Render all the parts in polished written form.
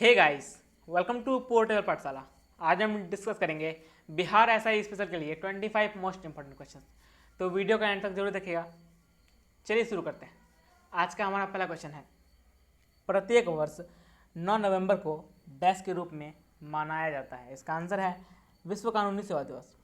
Hey guys, welcome to portable Pathshala. आज हम discuss करेंगे बिहार एसआई स्पेशल के लिए 25 मोस्ट इंपॉर्टेंट क्वेश्चन। तो वीडियो का एंड तक जरूर देखिएगा। चलिए शुरू करते हैं। आज का हमारा पहला क्वेश्चन है, प्रत्येक वर्ष 9 नवंबर को डैश के रूप में मनाया जाता है। इसका आंसर है विश्व कानूनी सेवा दिवस।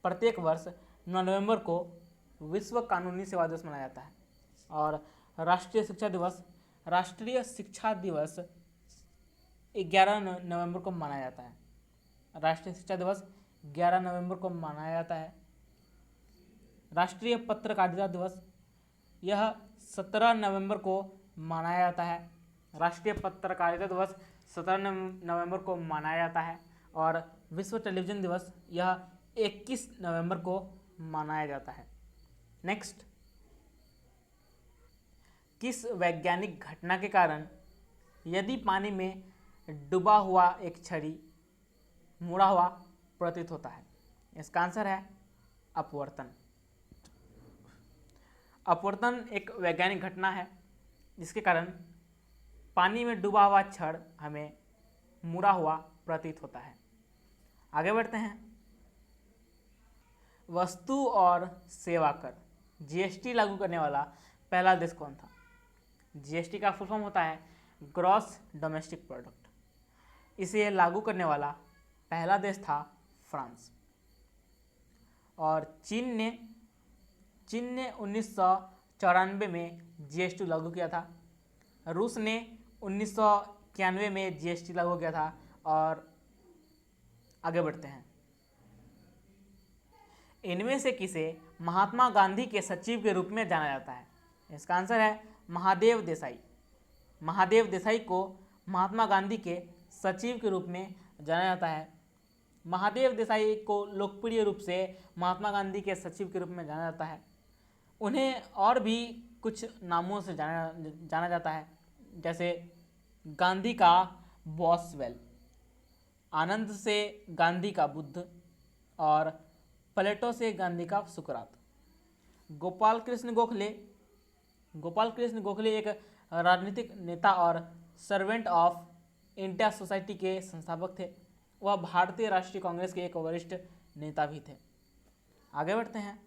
प्रत्येक वर्ष 9 नवंबर को विश्व कानूनी सेवा दिवस मनाया जाता है। और राष्ट्रीय शिक्षा दिवस 11 नवंबर को मनाया जाता है। राष्ट्रीय शिक्षा दिवस 11 नवंबर को मनाया जाता है। राष्ट्रीय पत्रकारिता दिवस यह 17 नवंबर को मनाया जाता है। राष्ट्रीय पत्रकारिता दिवस 17 नवंबर को मनाया जाता है। और विश्व टेलीविज़न दिवस यह 21 नवंबर को मनाया जाता है। नेक्स्ट, किस वैज्ञानिक घटना के कारण यदि पानी में डूबा हुआ एक छड़ी मुड़ा हुआ प्रतीत होता है? इसका आंसर है अपवर्तन। अपवर्तन एक वैज्ञानिक घटना है जिसके कारण पानी में डूबा हुआ छड़ हमें मुड़ा हुआ प्रतीत होता है। आगे बढ़ते हैं। वस्तु और सेवा कर जीएसटी लागू करने वाला पहला देश कौन था? जीएसटी का फुल फॉर्म होता है ग्रॉस डोमेस्टिक प्रोडक्ट। इसे लागू करने वाला पहला देश था फ्रांस। और चीन ने 1994 में जीएसटी लागू किया था। रूस ने 1991 में जीएसटी लागू किया था। और आगे बढ़ते हैं। इनमें से किसे महात्मा गांधी के सचिव के रूप में जाना जाता है? इसका आंसर है महादेव देसाई। महादेव देसाई को महात्मा गांधी के सचिव के रूप में जाना जाता है। महादेव देसाई को लोकप्रिय रूप से महात्मा गांधी के सचिव के रूप में जाना जाता है। उन्हें और भी कुछ नामों से जाना जाता है, जैसे गांधी का बॉसवेल, आनंद से गांधी का बुद्ध और प्लेटो से गांधी का सुकरात। गोपाल कृष्ण गोखले एक राजनीतिक नेता और सर्वेंट ऑफ इंडिया सोसाइटी के संस्थापक थे। वह भारतीय राष्ट्रीय कांग्रेस के एक वरिष्ठ नेता भी थे। आगे बढ़ते हैं।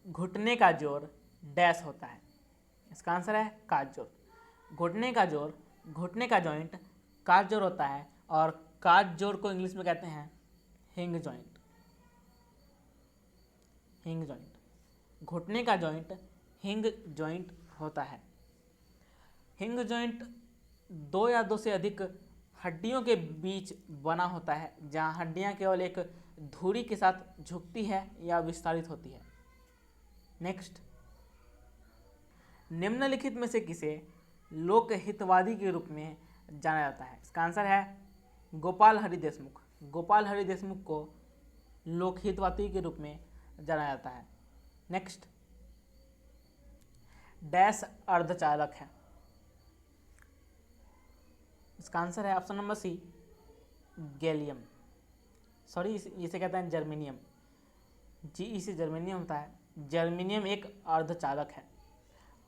घुटने का जोर डैश होता है। इसका आंसर है काज जोर। घुटने का जॉइंट काज जोर होता है। और काज जोर को इंग्लिश में कहते हैं हिंग जॉइंट। घुटने का जॉइंट हिंग जॉइंट होता है। हिंग जॉइंट दो या दो से अधिक हड्डियों के बीच बना होता है, जहां हड्डियां केवल एक धुरी के साथ झुकती है या विस्तारित होती है। नेक्स्ट, निम्नलिखित में से किसे लोकहितवादी के रूप में जाना जाता है? इसका आंसर है गोपाल हरि देशमुख। गोपाल हरि देशमुख को लोकहितवादी के रूप में जाना जाता है। नेक्स्ट, डैश अर्धचालक है। इसका आंसर है option number C, gallium. Sorry, इसे कहते हैं जर्मेनियम। जी, इसे जर्मेनियम होता है। जर्मेनियम एक अर्धचालक है।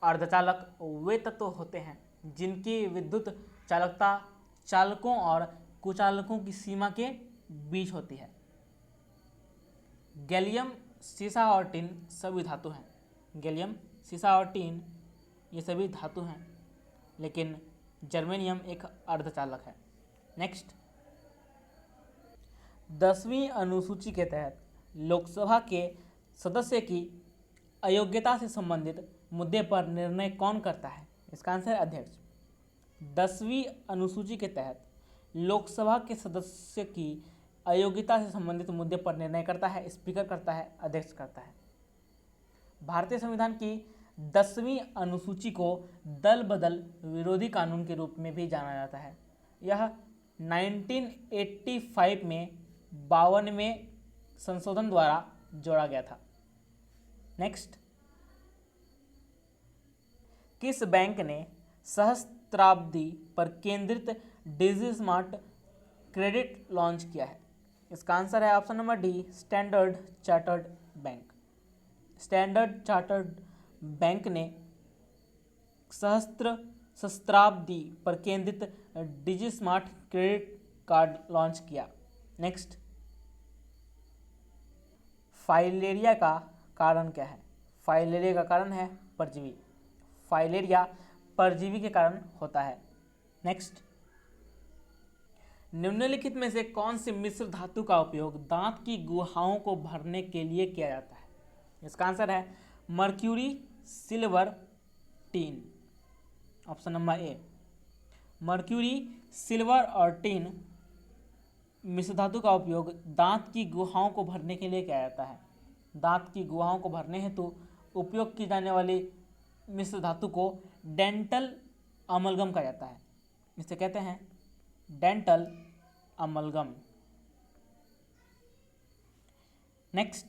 अर्धचालक वे तत्व होते हैं जिनकी विद्युत चालकता चालकों और कुचालकों की सीमा के बीच होती है। गैलियम, सीसा और टिन सभी धातु हैं। गैलियम, सीसा और टिन ये सभी धातु हैं, लेकिन जर्मेनियम एक अर्धचालक है। नेक्स्ट, 10वीं अनुसूची के तहत लोकसभा के सदस्य की अयोग्यता से संबंधित मुद्दे पर निर्णय कौन करता है? इसका आंसर है अध्यक्ष। 10वीं अनुसूची के तहत लोकसभा के सदस्य की अयोग्यता से संबंधित मुद्दे पर निर्णय करता है स्पीकर करता है, अध्यक्ष करता है। भारतीय संविधान की 10वीं अनुसूची को दल बदल विरोधी कानून के रूप में भी जाना जाता है। यह 1985 में 52वें संशोधन द्वारा जोड़ा गया था। नेक्स्ट, किस बैंक ने सहस्त्राब्दी पर केंद्रित डिजी स्मार्ट क्रेडिट लॉन्च किया है? इसका आंसर है option number D, standard chartered bank. Standard chartered bank ने सहस्त्राब्दी पर केंद्रित डिजी स्मार्ट क्रेडिट कार्ड लॉन्च किया। नेक्स्ट, फाइलेरिया का कारण क्या है? फाइलेरिया का कारण है परजीवी। फाइलेरिया परजीवी के कारण होता है। नेक्स्ट, निम्नलिखित में से कौन सी मिश्र धातु का उपयोग दांत की गुहाओं को भरने के लिए किया जाता है? इसका आंसर है mercury, silver, tin. Option number A, mercury, silver और टीन मिश्र धातु का उपयोग दांत की गुहाओं को भरने के लिए किया जाता है। दांत की गुहाओं को भरने हेतु उपयोग की जाने वाली मिश्र धातु को डेंटल अमलगम कहा जाता है। इसे कहते हैं dental amalgam. Next,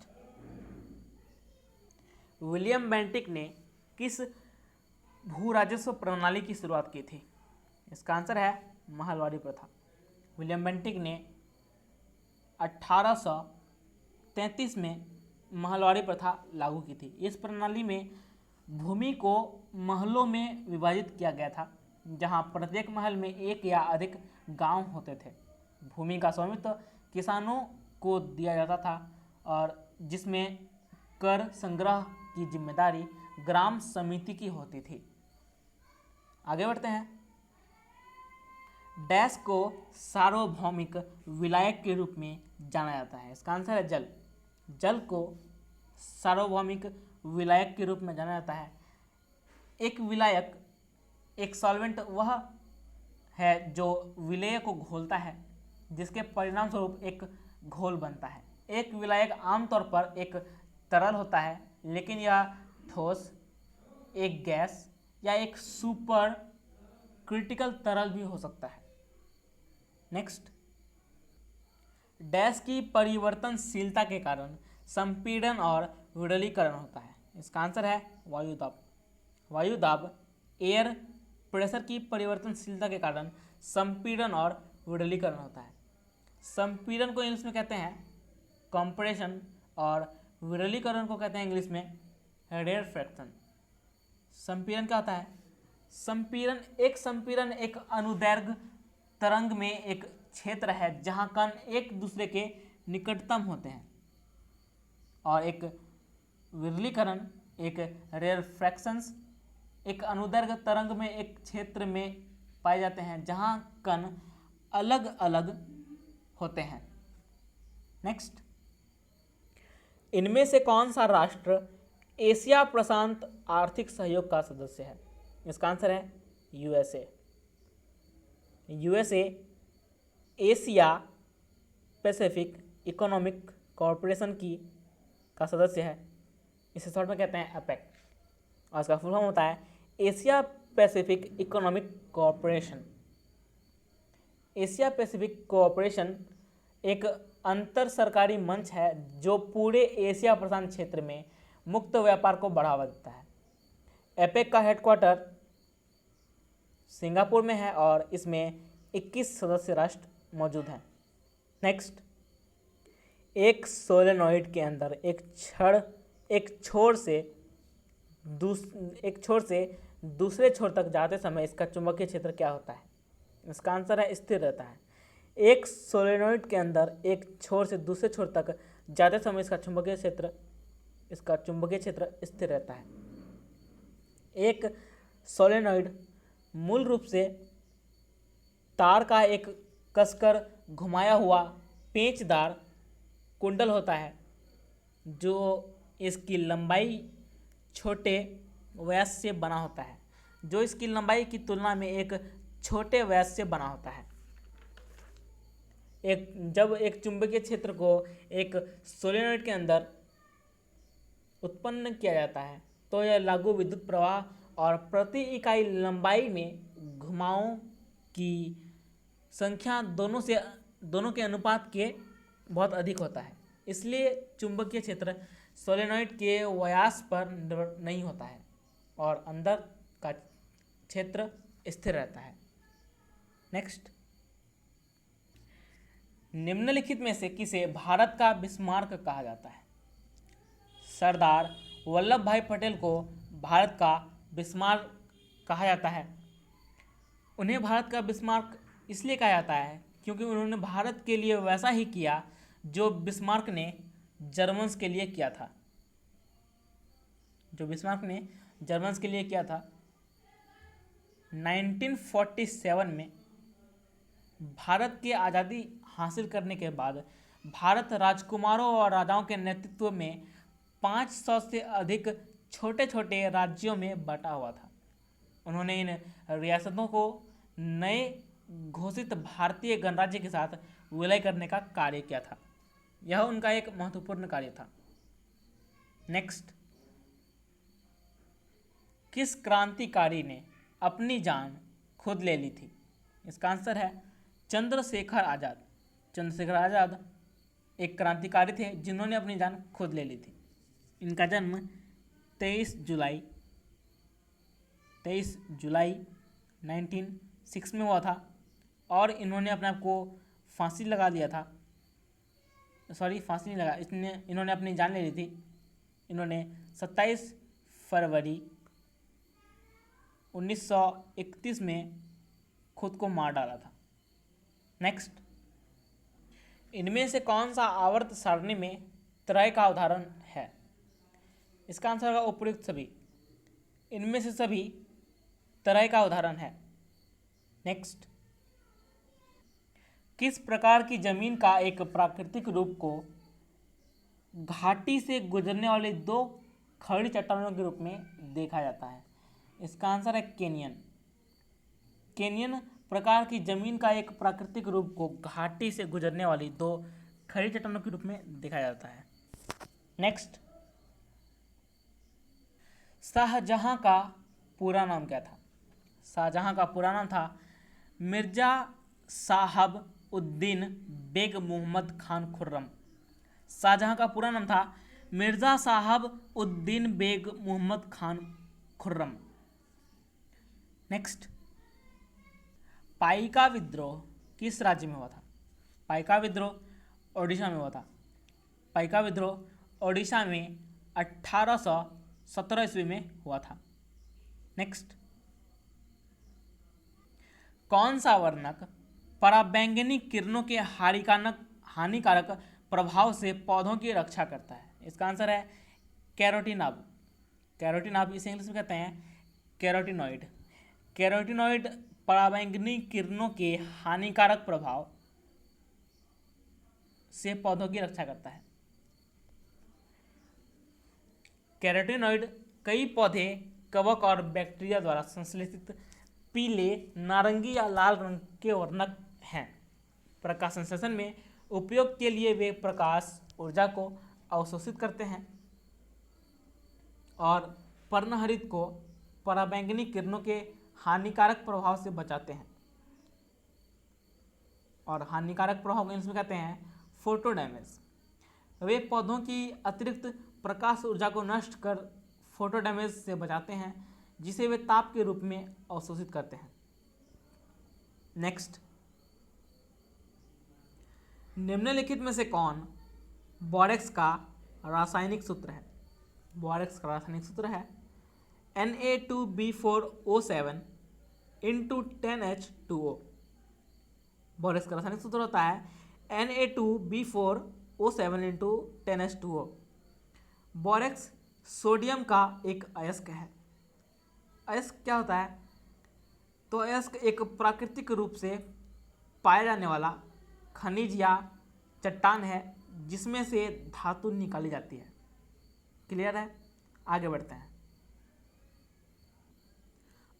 William Bentinck ने किस भू राजस्व प्रणाली की शुरुआत की थी? इसका आंसर है महलवाड़ी प्रथा। विलियम बेंटिक ने 1833 में महलवाड़ी प्रथा लागू की थी। इस प्रणाली में भूमि को महलों में विभाजित किया गया था, जहां प्रत्येक महल में एक या अधिक गांव होते थे। भूमि का स्वामित्व किसानों को दिया जाता था और जिसमें कर संग्रह की जिम्मेदारी ग्राम समिति की होती थी। आगे बढ़ते हैं। डैश को सार्वभौमिक विलायक के रूप में जाना जाता है? इसका आंसर है जल। जल को सार्वभौमिक विलायक के रूप में जाना जाता है। एक विलायक, एक सॉल्वेंट वह है जो विलेय को घोलता है, जिसके परिणाम स्वरूप एक घोल बनता है। एक विलायक आमतौर पर एक तरल होता है, लेकिन यह ठोस, एक गैस या एक सुपर क्रिटिकल तरल भी हो सकता है। नेक्स्ट, डैश की परिवर्तनशीलता के कारण संपीड़न और विरलीकरण होता है? इसका आंसर है वायुदाब। वायुदाब एयर प्रेशर की परिवर्तनशीलता के कारण संपीड़न और विरलीकरण होता है। संपीड़न को इंग्लिश में कहते हैं कंप्रेशन और विरलीकरण को कहते हैं इंग्लिश में रेरफैक्शन। संपीड़न क्या होता है? संपीड़न एक अनुदैर्घ्य तरंग में एक क्षेत्र है जहां कण एक दूसरे के निकटतम होते हैं, और एक विरलीकरण, एक रेरफैक्शंस एक अनुदैर्घ्य तरंग में एक क्षेत्र में पाए जाते हैं जहां कण अलग अलग होते हैं। नेक्स्ट, इनमें से कौन सा राष्ट्र एशिया प्रशांत आर्थिक सहयोग का सदस्य है? इसका आंसर है USA. USA Asia Pacific economic corporation का सदस्य है। इसे शॉर्ट में कहते हैं एपेक, और इसका फुल फॉर्म होता है Asia Pacific economic corporation. Asia Pacific corporation एक अंतर सरकारी मंच है जो पूरे एशिया प्रशांत क्षेत्र में मुक्त व्यापार को बढ़ावा देता है। एपेक का हेडक्वार्टर सिंगापुर में है और इसमें 21 सदस्य राष्ट्र मौजूद हैं। नेक्स्ट, एक सोलेनॉइड के अंदर एक छोर से दूसरे छोर तक जाते समय इसका चुंबकीय क्षेत्र क्या होता है? इसका आंसर है स्थिर रहता है। एक सोलेनॉइड के अंदर एक छोर से दूसरे छोर तक जाते समय इसका चुंबकीय क्षेत्र स्थिर रहता है। एक सोलेनॉइड मूल रूप से तार का एक कसकर घुमाया हुआ पेंचदार कुंडल होता है जो इसकी लंबाई छोटे व्यास से बना होता है, जो इसकी लंबाई की तुलना में एक छोटे व्यास से बना होता है। जब एक चुंबकीय क्षेत्र को एक सोलेनॉइड के अंदर उत्पन्न किया जाता है तो यह लागू विद्युत प्रवाह और प्रति इकाई लंबाई में घुमावों की संख्या दोनों के अनुपात के बहुत अधिक होता है। इसलिए चुंबकीय क्षेत्र सोलेनॉइड के व्यास पर निर्भर नहीं होता है और अंदर का क्षेत्र स्थिर रहता है। नेक्स्ट, निम्नलिखित में से किसे भारत का बिस्मार्क कहा जाता है? सरदार वल्लभ भाई पटेल को भारत का बिस्मार्क कहा जाता है। उन्हें भारत का बिस्मार्क इसलिए कहा जाता है क्योंकि उन्होंने भारत के लिए वैसा ही किया जो बिस्मार्क ने जर्मन्स के लिए किया था। जो बिस्मार्क ने जर्मन्स के लिए किया था। 1947 में भारत की आज़ादी हासिल करने के बाद भारत राजकुमारों और राजाओं के नेतृत्व में 500 से अधिक छोटे छोटे राज्यों में बटा हुआ था। उन्होंने इन रियासतों को नए घोषित भारतीय गणराज्य के साथ विलय करने का कार्य किया था। यह उनका एक महत्वपूर्ण कार्य था। नेक्स्ट, किस क्रांतिकारी ने अपनी जान खुद ले ली थी? इसका आंसर है चंद्रशेखर आज़ाद। चंद्रशेखर आज़ाद एक क्रांतिकारी थे जिन्होंने अपनी जान खुद ले ली थी। इनका जन्म 23 जुलाई 1906 में हुआ था और इन्होंने अपने आप को फांसी लगा लिया था। सॉरी, फांसी नहीं लगा, इन्होंने अपनी जान ले ली थी। इन्होंने 27 फरवरी 1931 में खुद को मार डाला था। नेक्स्ट, इनमें से कौन सा आवर्त सारणी में त्रय का उदाहरण है? इसका आंसर होगा उपयुक्त सभी। इनमें से सभी त्रय का उदाहरण है। नेक्स्ट, किस प्रकार की जमीन का एक प्राकृतिक रूप को घाटी से गुजरने वाले दो खड़ी चट्टानों के रूप में देखा जाता है? इसका आंसर है कैनियन। कैनियन प्रकार की जमीन का एक प्राकृतिक रूप को घाटी से गुजरने वाली दो खड़ी चट्टानों के रूप में देखा जाता है। नेक्स्ट, शाहजहां का पूरा नाम क्या था? शाहजहां का पूरा नाम था मिर्जा साहब उद्दीन बेग मोहम्मद खान खुर्रम। शाहजहां का पूरा नाम था मिर्जा साहब उद्दीन बेग मोहम्मद खान खुर्रम। नेक्स्ट, पाइका विद्रोह किस राज्य में हुआ था? पाइका विद्रोह ओडिशा में हुआ था। पाइका विद्रोह ओडिशा में 1817 ईस्वी में हुआ था। नेक्स्ट, कौन सा वर्णक पराबैंगनी किरणों के हानिकारक प्रभाव से पौधों की रक्षा करता है? इसका आंसर है कैरोटीनाब। कैरोटीनाब इसे इंग्लिश में कहते हैं कैरोटीनॉइड। कैरोटीनॉइड पराबैंगनी किरणों के हानिकारक प्रभाव से पौधों की रक्षा करता है। कैरोटीनॉइड कई पौधे कवक और बैक्टीरिया द्वारा संश्लेषित पीले, नारंगी या लाल रंग के वर्णक हैं। प्रकाश संश्लेषण में उपयोग के लिए वे प्रकाश ऊर्जा को अवशोषित करते हैं और पर्णहरित को पराबैंगनी किरणों के हानिकारक प्रभाव से बचाते हैं। और हानिकारक प्रभाव को इंग्लिश में कहते हैं फोटो डैमेज। वे पौधों की अतिरिक्त प्रकाश ऊर्जा को नष्ट कर फोटो डैमेज से बचाते हैं, जिसे वे ताप के रूप में अवशोषित करते हैं। नेक्स्ट, निम्नलिखित में से कौन बोरेक्स का रासायनिक सूत्र है? बोरेक्स का रासायनिक सूत्र है Na2B4O7 इंटू 10H2O। बोरेक्स का रासायनिक सूत्र होता है Na2B4O7 into 10H2O। Borax sodium का एक अयस्क है। अयस्क क्या होता है? तो अयस्क एक प्राकृतिक रूप से पाया जाने वाला खनिज या चट्टान है जिसमें से धातु निकाली जाती है। क्लियर है? आगे बढ़ते हैं।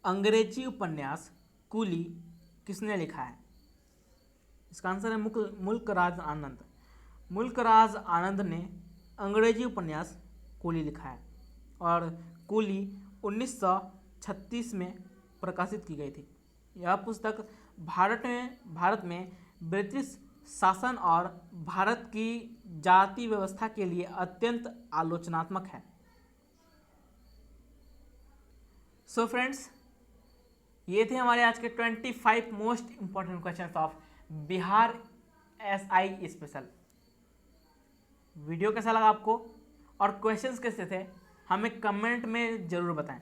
अंग्रेजी उपन्यास कूली किसने लिखा है? इसका आंसर है मुल्कराज आनंद। मुल्कराज आनंद ने अंग्रेजी उपन्यास कूली लिखा है और कूली 1936 में प्रकाशित की गई थी। यह पुस्तक भारत में ब्रिटिश शासन और भारत की जाति व्यवस्था के लिए अत्यंत आलोचनात्मक है। सो फ्रेंड्स, ये थे हमारे आज के 25 most important questions of Bihar SI special. Video कैसा लगा आपको और क्वेश्चंस कैसे थे हमें कमेंट में ज़रूर बताएं।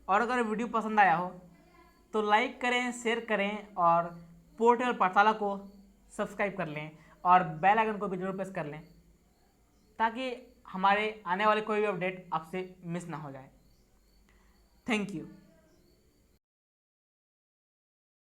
और अगर वीडियो पसंद आया हो तो लाइक करें, शेयर करें और पोर्टल पाठशाला को सब्सक्राइब कर लें और बेल आइकन को भी जरूर प्रेस कर लें ताकि हमारे आने वाले कोई भी अपडेट आपसे मिस ना हो जाए। Thank you.